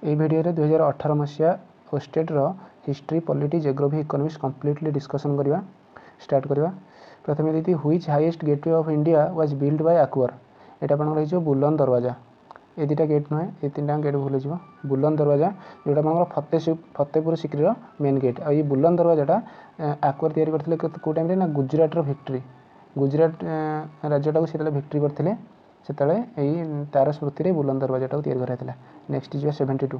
এই ভিडियो 2018 मसीहा स्टेट रो history polity geography economics completely discussion करवा स्टार्ट करवा। प्रथम यदि which highest gateway of India was build by Akbar. एटा आपण रही बुलन दरवाजा। ये दुटा गेट नुहे ये तीन गेट भूल जाव। बुलन दरवाजा जोटा आम फतेहपुर सिक्री मेन गेट। आ ये बुलन दरवाजाटा अकबर तैयारी करथिले को टाइम रे ना गुजरात रो विक्ट्री गुजरात राज्यटा को सेतले विक्ट्री करथिले सेतले एई तार स्मृति रे बुलन दरवाजाटा को तैयारी कराइथिला। Next is 72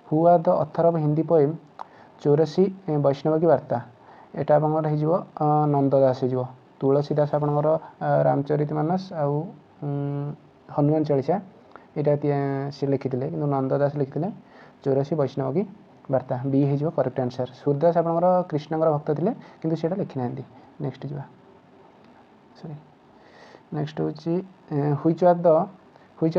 who are the author of Hindi poem 84 Vaishnav ki Varta. एटा आपनकर हे जिवो नंददास हे जिवो। तुलसीदास आपनकर रामचरितमानस आउ हनुमान चालीसा यहाँ सी लिखिते कि नंददास लिखिते 84 वैष्णव की वार्ता। बी हो करेक्ट आंसर। सूरदास आपनकर कृष्णकर भक्त थे कि सीटा लिखी ना। नेक्स्ट जा सॉरी नेक्स्ट हूँ which are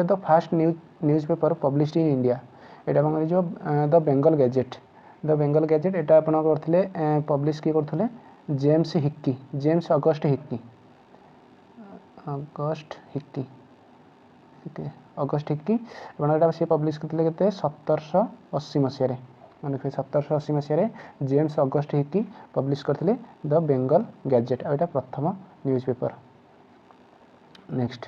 the fast news paper published in India. यहाँ जो the Bengal Gazette. The Bengal Gazette यहाँ आप करते पब्लिश किए करते James Hicky James August Hicky August Hicky आपड़ा सी पब्लिश करते 1780 मसीह मैंने 1780 मसीह जेम्स अगस्ट हिक्की पब्लिश करते द बेंगल गैजेट। यहाँ प्रथम news paper. Next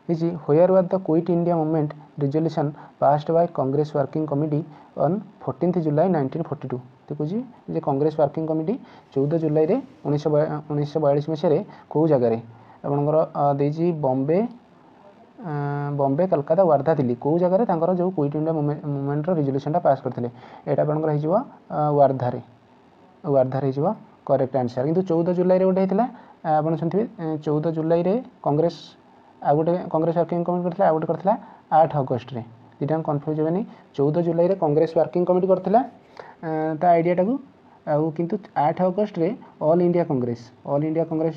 is where was the quit India movement resolution passed by Congress working committee on 14 जुलाई 1942। देखो जी कांग्रेस वर्किंग कमिटी 14 जुलाई 1942 मसीह कौ जगार आपंकर बॉम्बे बॉम्बे कलकत्ता वार्धा दिल्ली कौ जगह जो quit India movement resolution pass करते यहाँ आपंकर वार्धार हो करेक्ट आंसर। किंतु 14 जुलाई गोटे होता आप शुणिथे 14 जुलाई कांग्रेस आ गए कांग्रेस वर्किंग कमिटी करता आ गए करता 8 अगस्ट में दुटा कन्फ्यूज होनी। 14 जुलाई कांग्रेस वर्किंग कमिटी करता आइडियाटा को आउ किंतु 8 अगस्ट रे ऑल इंडिया कांग्रेस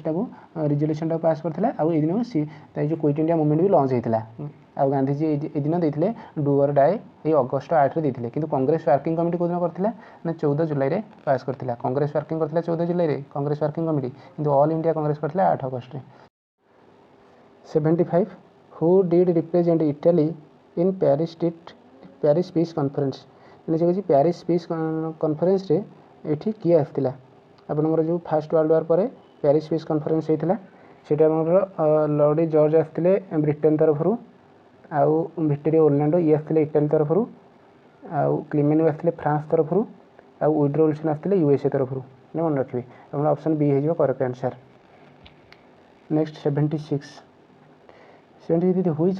टाको रिजोल्यूशन टाको पास करथिला। आउ ए दिन सी जो क्विट इंडिया मूवमेंट भी लॉन्च होइतिला। आउ गांधीजी ए दिन देथिले डू और डाई ए अगस्ट 8 रे देथिले किंतु कांग्रेस वर्किंग कमिटी को दिन करथिला ना 14 जुलाई रे पास करथिला। कांग्रेस वर्किंग करथिला 14 जुलाई रे कांग्रेस वर्किंग कमिटी किंतु ऑल इंडिया कांग्रेस करथिला 8 अगस्ट रे। 75 who did represent Italy in Paris peace conference. मैंने से पेरिस पीस कॉन्फ्रेंस रे एठी किए आसला आपनकर जो फास्ट वर्ल्ड वार पर पेरिस पीस कॉन्फ्रेंस होता सेटा आपनकर लॉर्ड जॉर्ज आसते ब्रिटेन तरफ आउ विक्टोरिया ओरलैंडो ये आसते इटाली तरफ आउ क्लेमेंट आसते फ्रांस तरफ आउ वुडरो विल्सन आसते यूएसए तरफ मन रखिए आप ऑप्शन बी हो correct answer. Next 76 which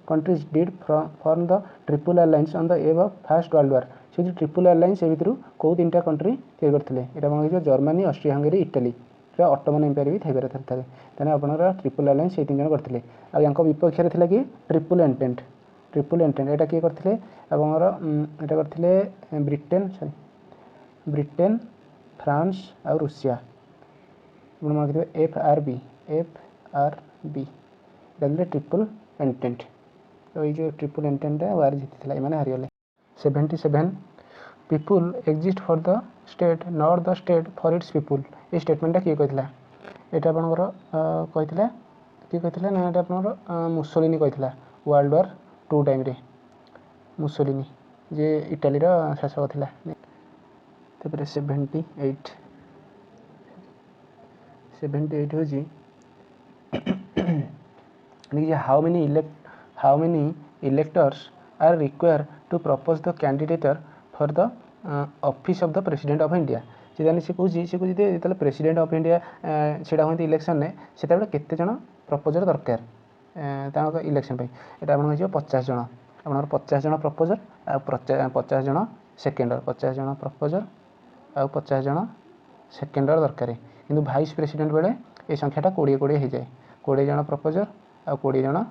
countries did form the triple alliance on the above of first world war. से जो ट्रिपल अलायंस भितर कौ 3टा कंट्री तैयारी करते यहाँ Germany Austria Hungary Italy Ottoman empire भी थी तेना आप ट्रिपल अलायंस ये 3 जन करते आगे विपक्ष था कि ट्रिपल एंटेंट यहाँ किए करते आप करते ब्रिटेन फ्रांस और रूसिया FRB ट्रिपल एंटेंट। तो ये ट्रिपल एंटेंट वार जीती हारीगले। 77 people exist for the state not the state for its people. ये स्टेटमेंटा किए कहला यहाँ आपंकर किए ना यहाँ आपंकर मुसोलिनी कहला वर्ल्ड वार 2 टाइम रे मुसोलिनी जे इटाली शासक था। 78 हूँ how many electors are require to propose the candidate for the office of the president of India. से कहते प्रेसिडेंट ऑफ इंडिया छेड़ा होती इलेक्शन में से केते जन प्रपोजर दरकार इलेक्शन यहाँ आप 50 जन आप 50 जन प्रपोजर आ 50 जन सेकेंडर 50 जन प्रपोजर आ 50 जन सेकेंडर दरकार। किंतु वाइस प्रेसिडेंट बेले ये संख्याटा 20 हो जाए 20 जन प्रपोजर आ 20 जन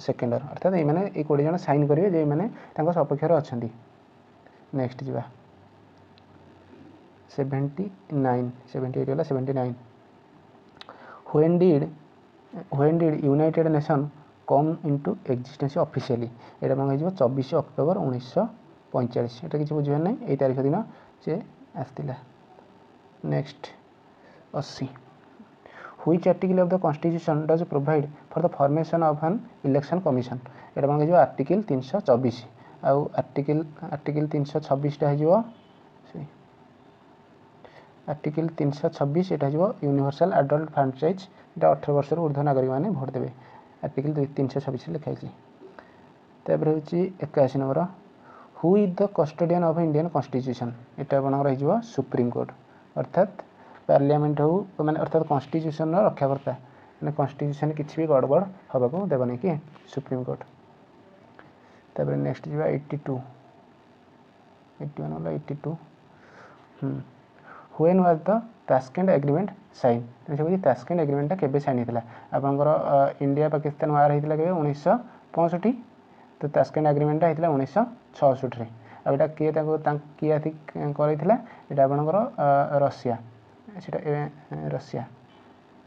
सेकेंडर अर्थात ये 20 जन साइन करेंगे जो मैंने सपक्षर अच्छा। नेक्स्ट जा 79 when did United nation come into existence officially. यहाँ 24 अक्टोबर 1945 ये किसी बुझे ना यही तारीख दिन से आसला। Next 80 which article of the constitution does provide for the formation of an election commission. यहाँ जो आर्टिकल 324 आउ आर्टिकल 326 हो आर्टिकल 326 एटा हो यूनिवर्सल एडल्ट फ्रांचाइज एटा 18 वर्ष ऊर्ध्व नागरिक मैंने भोट देवे आर्टिकल 326 लिखाई तापर हूँ 81 number who is the custodian of Indian constitution एटा आपंकर हो सुप्रीम कोर्ट अर्थात पार्लियामेंट हो मैंने अर्थात कॉन्स्टिट्यूशन रक्षाकर्ता मैंने कॉन्स्टिट्यूशन किसी भी गड़बड़ हवा को देवनी कि सुप्रीम कोर्ट तापर नेक्स्ट जी 82 81 82 when was the Tashkent agreement sign देखिए तास्केंट एग्रीमेंटा केबे साइन होता आपंकर इंडिया पाकिस्तान वार होता के 1965 तो तास्केंट एग्रीमेंटा होता 1966 आटा किए किए करता ये आपंकर रशिया रशिया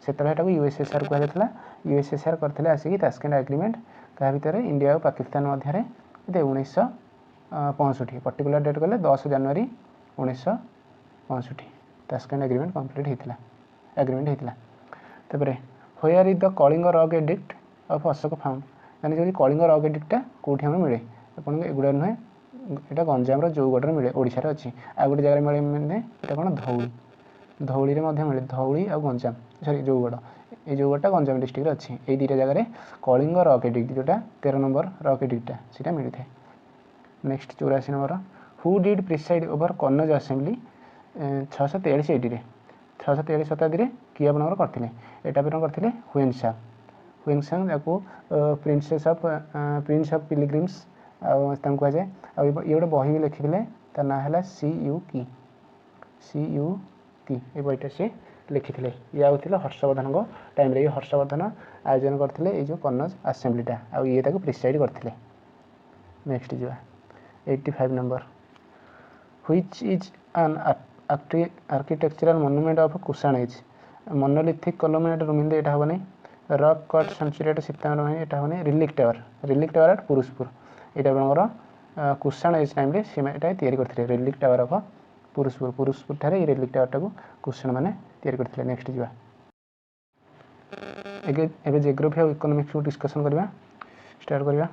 से यूएसएसआर कहला यूएसएसआर करते आसिक तास्केंट एग्रीमेंट क्या भितर इंडिया और पाकिस्तान मध्य 1965 पर्टिकुलर डेट कले 10 जनवरी 1965 तास्केंट एग्रीमेंट कंप्लीट होता एग्रीमेंट होता तापर where is the Kalinga rock edict of Ashoka found यानी जो कलिंग रॉक एडिक्टा कौटी हमें मिले आपको एगुड़ा नुहे यहाँ गंजाम जौगढ़ मिले ओडिशा अच्छी आ गोटे जगह मिले मैंने यहाँ कौन धौली धौली में मिले धौली आ गंजाम सॉरी जौगढ़ ये जौगढ़टा गंजाम डिस्ट्रिक्ट अच्छी ये दुटा जगह कलिंग रॉक एडिक्ट जोटा 13 नंबर रॉक एडिक्टा सीटा मिलता है next 84 number who did preside over Kannauj assembly 643 AD 643 शताब्दी किए आप करते यहाँ करते हुएनसांग आपको प्रिंस ऑफ पिलग्रिम्स कहुए ये गोटे बही भी लिखिले तार ना है CU की ये बहीटा सी लिखिले ये आउला हर्षवर्धन टाइम रे हर्षवर्धन आयोजन करते ये जो कन्नौज आसेम्बलीटा आ ये प्रिसाइड करते नेक्स्ट जा 85 number which is an architectural monument of Kushanas monolithic कॉलमेट रुमिंदे यहाँ हम नहीं रॉक कट सेंचुरी सीतामढ़ी में यहाँ हम रिलिक टावर एट पुरुषपुर यहाँ आपंकर कुशानेज टाइम यहाँ करते रिलिक टावर ऑफ पुरुषपुर ठारे रिलिक टावर को कुशाण मैंने करते नेक्स्ट जा एवं जियोग्राफी और इकोनॉमिक्स को डिस्कशन करवा स्टार्ट करवा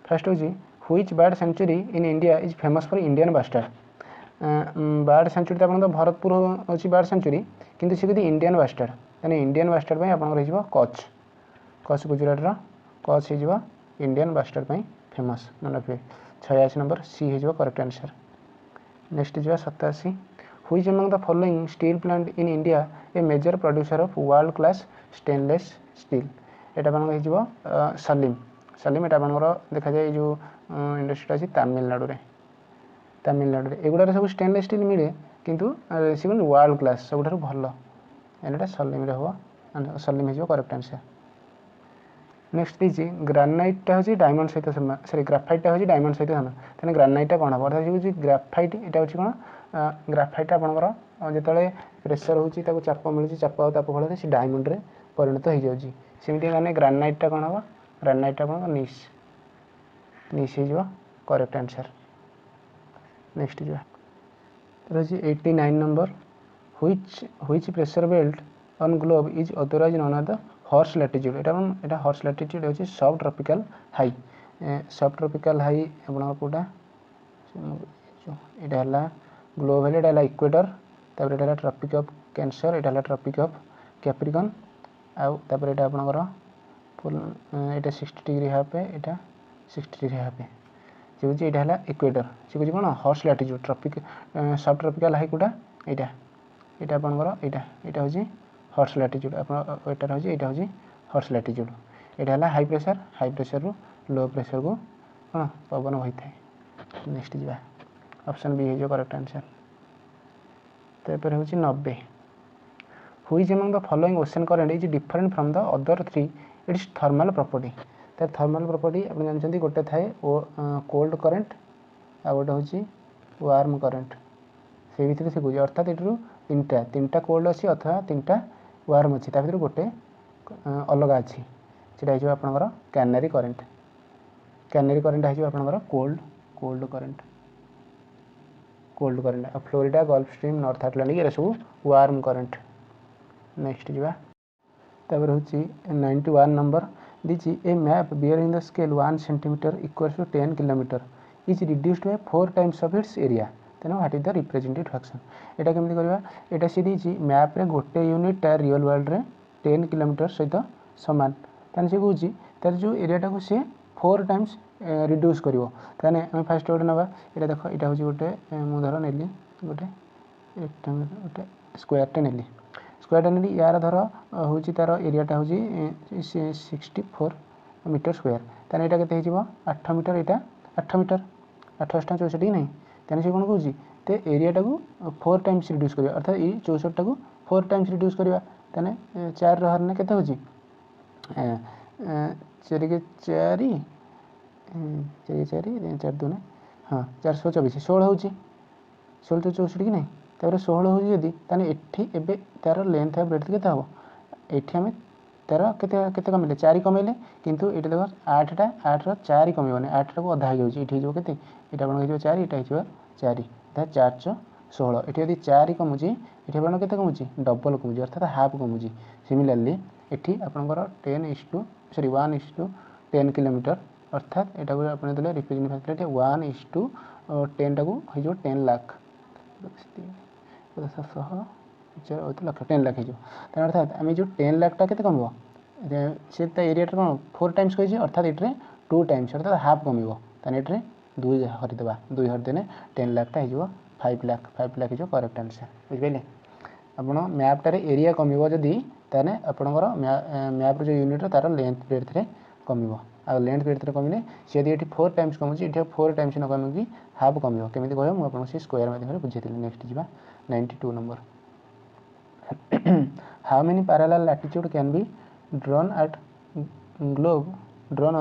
फर्स्ट हूँ which bird sanctuary in India is famous for Indian bustard bird sanctuary तो आप भरतपुर अच्छी बर्ड सेंचुरी किंतु सी इंडियन बास्टार्ड यानी इंडियन बास्टार्ड आप कच्छ गुजरात कच्छ हो इंडियन बास्टार्ड फेमस मन रखिए 86 नंबर सी हो करेक्ट आंसर नेक्स्ट जा 87 which among the following steel plant in India a major producer of world class stainless steel यहाँ हो सलीम सलीम यहाँ देखा जाए जो इंडस्ट्री अच्छी तमिलनाडु एगुड़ा सब स्टेनलेस स्टील मिले किंतु सी वर्ल्ड क्लास सब भल यहाँ सलीम हम सलीम हो करेक्ट आंसर नेक्स्ट देखिए ग्रानाइटा हूँ डायमंड सहित सॉरी ग्राफाइटा हूँ डायमंड सहित सामान तेनाली ग्रानाइटा कौन हम अर्थात हूँ ग्राफाइट यहाँ हूँ कौन ग्राफाइटा आपंकर जो प्रेसर हो चाप मिलूँ चाप और ताप फल से डायमंड रे परिणत हो जाती मैंने ग्रानाइटा कौन हम ग्रानाइटा आप निश हो करेक्ट आंसर नेक्स्ट जो रही 89 number which pressure belt on globe is otherwise known as the horse latitude यहाँ हॉर्स लैटिट्यूड हूँ सब ट्रॉपिकल हाई आप कौटा यहाँ ग्लोब है यहाँ इक्वेटर तापर यहाँ ट्रॉपिक ऑफ कैंसर यहाँ ट्रॉपिक ऑफ कैप्रिकॉन आउपर यहाँ आपंकर फुल यहाँ 60 डिग्री हाफ यहाँ 60 डिग्री हाफ सी हूँ यहाँ इक्वेटर सी हूँ कौन हॉर्स लैटिट्यूड ट्रॉपिक सब ट्रॉपिकल हाई कौटा यहाँ आपंकर यहाँ हूँ हॉर्स लैटिट्यूड आपटर हूँ यहाँ हूँ हॉर्स लैटिट्यूड यहाँ हाई प्रेशर रु लो प्रेशर को कौन पवन वही था नेक्स्ट जा ऑप्शन बी हो करेक्ट आंसर तापर हूँ 90 which among the following ocean current is different from the other 3 it's thermal property तार थर्मल प्रॉपर्टी आप जानते गोटे थाए कोल्ड करेंट आ गोटे हूँ वार्म करेंट से भितर से कहे अर्थात ये तीन कोल्ड अच्छी अथवा 3टा वार्म अच्छी भर गोटे अलग अच्छी से आपंकर कैनारी करेंट हो आपंकर cold current Florida Gulf Stream North Atlantic ये सब वार्म करेंट नेक्स्ट जा तापर हूँ 91 नंबर दीची a map bearing the scale 1 centimeter equals to 10 kilometer is reduced by 4 times of its area तेना what is the representative fraction एटा केमती करबा एटा से दीची मैप रे गोटे यूनिट रियल वर्ल्ड रे 10 किलोमीटर सहित समान ताने से कहूची तार जो एरियाटा को सी 4 टाइम्स रिड्यूस करिवो ताने हम फर्स्ट गोटे नबा एटा देखो एटा होची गोटे मु धर नेली गोटे रेक्टेंगल गोटे स्क्वायर टे नेली स्क्वायर टे नेली यार धर होची तार एरियाटा होची 64 मीटर स्क्वायर ताने एटा केते हिजिवो 8 मीटर एटा 8 मीटर 8 8 64 नहीं ताने से कोन कहूची ते एरियाटा को 4 टाइम्स रिड्यूस करिवा अर्थात ई 64 टा को 4 टाइम्स रिड्यूस करिवा ताने 4 रो हरने केते होची 4 के 4 4 4 2 हाँ 424 16 होची 16 तो 64 कि नहीं तापर 16 होची यदि ताने एठी एबे तार लेंथ ऑफ ब्रेड्थ केते हबो एठी हमें तार केते केते कमेले 4 कमेले किंतु एटा देखो 8 टा 8 रो 4 कमेबने 8 टा को आधा हो जाउची एठी जो केते एटा कोन हो 4 एटा हो 4 ता 4 16 एठी यदि 4 कमुची एठी आपण केते कमुची डबल कमुची अर्थात हाफ कमुची सिमिलरली एठी आपनकर 1:10 किलोमीटर अर्थात एटा को आपण देले रिप्रेजेंट फैसिलिटी 1:10 टा को हो जो 10 लाख 10 लाख हो तार अर्थात आम जो 10 लाख टा केते कमबो से एरिया कौन 4 टाइम्स कही अर्थात ये 2 टाइम्स अर्थात हाफ कमिबो ताने एट्रे 2 हरिदेबा 2 हरिदेने 10 लाख टा हो 5 लाख हो करेक्ट आंसर बुझिपारे आपण मैपटारे एरिया कमिबो जदि ताने आपणकर मैप जो यूनिट तार लेंथ ब्रेड्थ रे कमिबो आ लेंथ ब्रेड्थ रे कमिले से यदि एठी 4 टाइम्स कमुची एठी 4 टाइम्स न कमिकी हाफ कमिबो केमिति कहबो मु आपन से स्क्वायर माध्यम रे बुझेतिली नेक्स्ट जिबा 92 number how many parallel latitude can be drawn on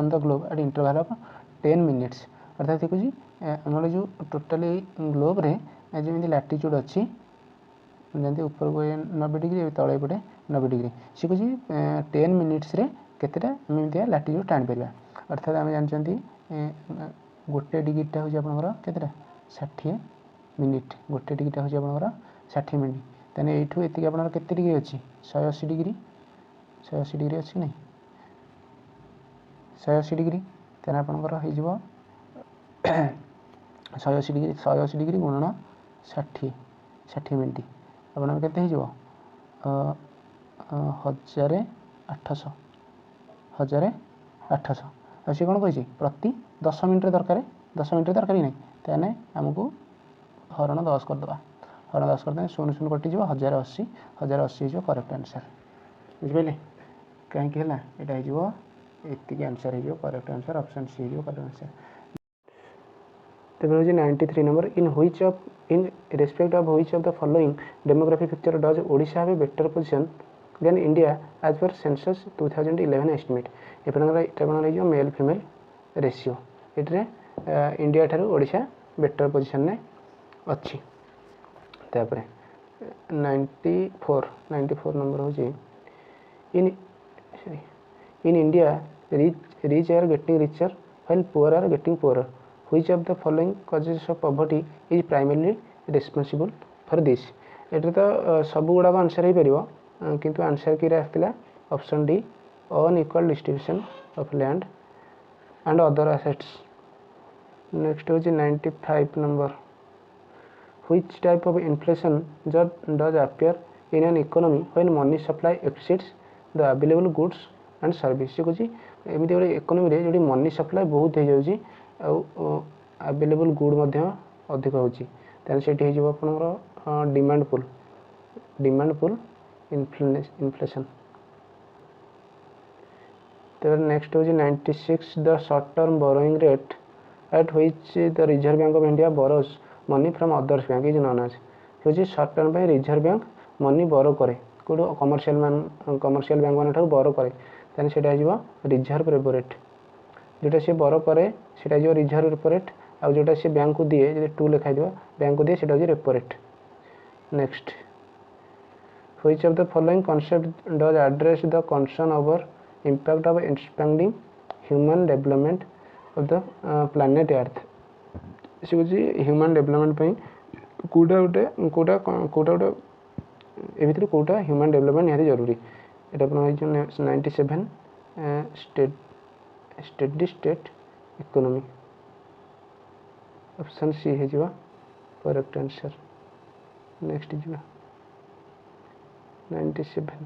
the globe at interval of 10 minutes अर्थात देखो आम जो टोटाली ग्लोब रे जमी लाटिट्यूड अच्छी जमी ऊपर को 90 डिग्री तले पटे 90 डिग्री सी कह 10 मिनिट्स रे केतेटा एमती लाटिट्यूड टाणी पार अर्थात आम जानते गोटे डिग्रीटा हूँ आपंकर केतेटा 60 मिनिट गोटे डिग्रीटा हूँ आपंकर 60 मिनिट ताने एठू एतिक आपनर केते डिग्री अछि 180 डिग्री अछि नै 180 डिग्री ताने आपनकर हे जिवो 180 डिग्री गुणन 60 मिनिट आपन केते हे जिवो 1800 से कोन कहि प्रति 10 मिनिट दरकार 10 मिनिट दरकार नै ताने हमकु हरण 10 कर दबा हरण 10 करते 0 0 कटि 1080 जो करेक्ट आंसर बुझिपारे कहीं है यहाँ एतिक आंसर हो करेक्ट आंसर ऑप्शन सी हो करेक्ट आंसर तब 93 number in respect of which of the following demographic picture does Odisha have a better position than India as per census 2011 estimate ये मेल फीमेल रेशियो ये India ठारू Odisha better position ने अच्छी तापर 94 number हूँ in India rich are getting richer while poor are getting poor which of the following causes of poverty is primarily responsible for this एटे तो सब गुड़ाक आंसर हो पार किंतु आंसर कि आसला option D unequal distribution of land and other assets next हूँ 95 number which type of inflation does appear in an economy when money supply exceeds the available goods and service से कुछ एमती गोटे economy रे जो money supply बहुत हो जाऊँगी अवेलेबल गुड अधिक होकर डिमांड पुल इन्फ्लेशन नेक्स्ट हूँ 96 the short term borrowing rate at which the Reserve Bank of India borrows money from others bank is known as हूँ short term Reserve Bank money borrow करे कौट commercial bank मान बोरो करे ताने सेटा हो reserve repo rate जोटा सी बोरो करे सेटा हो रिजर्व रेपो रेट आउ जोटा सी बैंक को दिए जो 2 लिखाई बैंक को दिए सेटा हो repo rate next which of the following concept does address the concern over impact of expending human development of the planet earth से कुछ ह्यूमन डेवलपमेंट कौटा गोटे ए भितर कौटा ह्यूमन डेवलपमेंट निहाती जरूरी यहाँ 97 steady state economy option C है जीवा correct answer. Next जीवा 97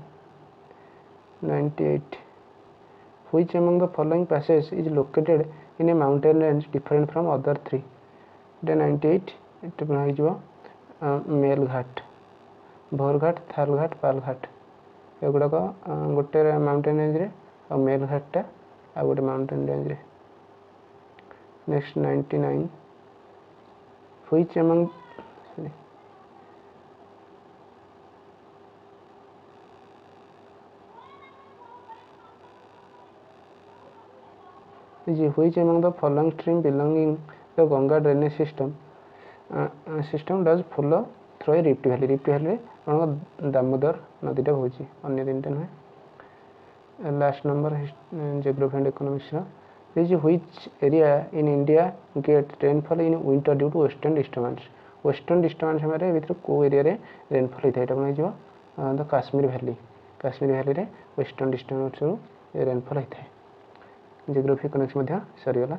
98 which among the following passes is located in a mountain range different from other three? এটা 98 এটা পুଣି ହେଇଯିବ मेलघाट भोरघाट थालघाट पालघाट एगुड़ाक गोटे माउंटेन रेंज रे और मेलघाटा आ गोटे माउंटेन रेंज रे। Next 99 which among which among the following stream belonging the Ganga drainage system does follow through a rift valley? rift valley रे दामोदर नदीटा होची अन्य तीनटा नुहे। Last number geography and economics which area in India get rainfall in winter due to western disturbance? western disturbance हमारे भीतर को area रे rainfall होता है एटा बनै जो द काश्मीर वैली रे वेस्टर्न डिस्टर्बेंस रो रेनफॉल होता है। जियोग्राफी इकोनॉमिक्स मध्य सरीगला।